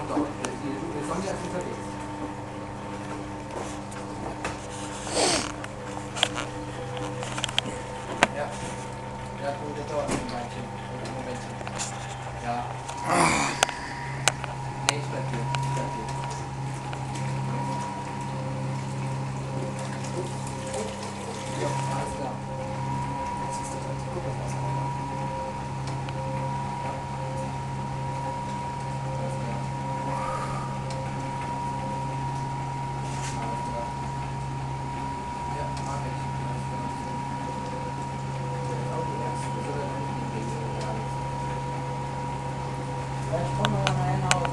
dauern. Die Sonja ist unterwegs. Ja. Ja, gut, das dauert ein Momentchen. Ja. Nee, ich bleib hier. Ich bleib hier. Ja, alles klar. Jetzt ist das halt. Guck mal, was er macht. Ja. Alles klar. Alles klar. Ja, mach ich. Alles klar. Ich komme mal rein nach Hause.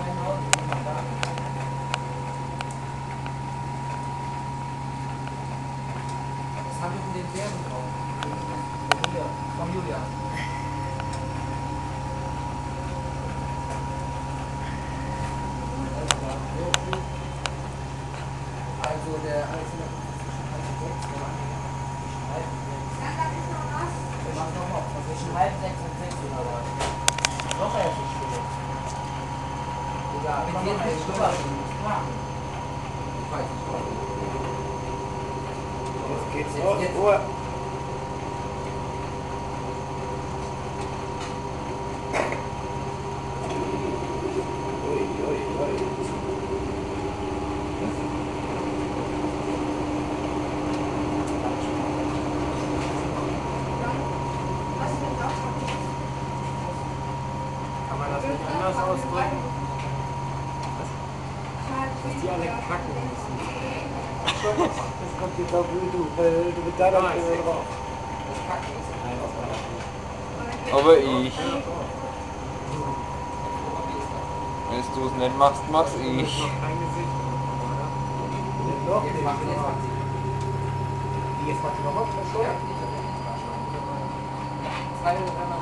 Was haben wir von den Bären drauf? Hier, komm Julia. Also der Alexander zwischen halb sechs und sechs oder was? Noch erst nicht spät. Egal, mit dir ist es drüber. Ich weiß nicht. Jetzt geht's los. Ruhe. Ui, ui, ui. Kann man das nicht anders ausdrücken? Dass die alle kacken müssen. Das kommt jetzt auf YouTube, du mit deiner Stimme drauf. Aber ich. Wenn du es nicht machst, mach's ich. Noch kein Gesicht, oder? Noch Jetzt nicht. macht sie noch. Die jetzt macht die nochmal schon? Ja, ich habe jetzt mal schon. 2 oder 3 Mal.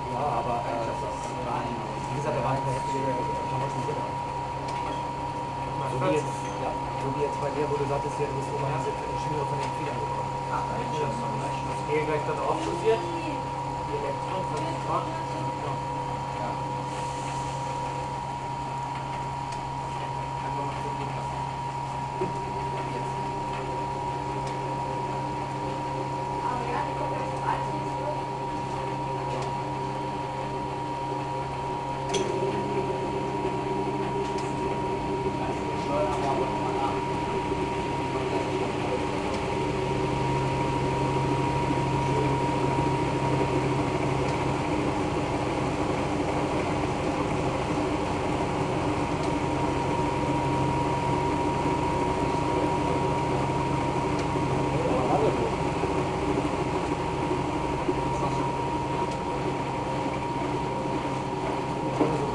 Ja, aber wie gesagt, da war eine heftige Klamotten drin. So wie jetzt bei der, wo du sagtest, ja, du bist immer diese Schiene von den Federn bekommen. Ach, ich gehe gleich dann aufstudiert. Die Elektro von dem Fach. Einfach mal so gut lassen.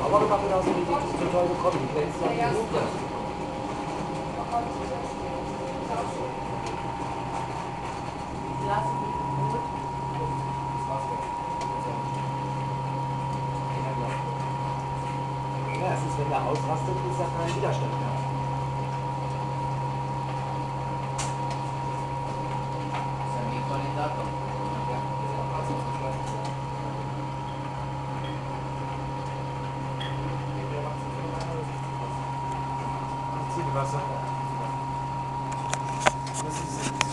Aber du hast du die total bekommen. Die glänzt dann nicht hoch. Ja, es ist, wenn der ausrastet, ist das kein Widerstand mehr. Wasser.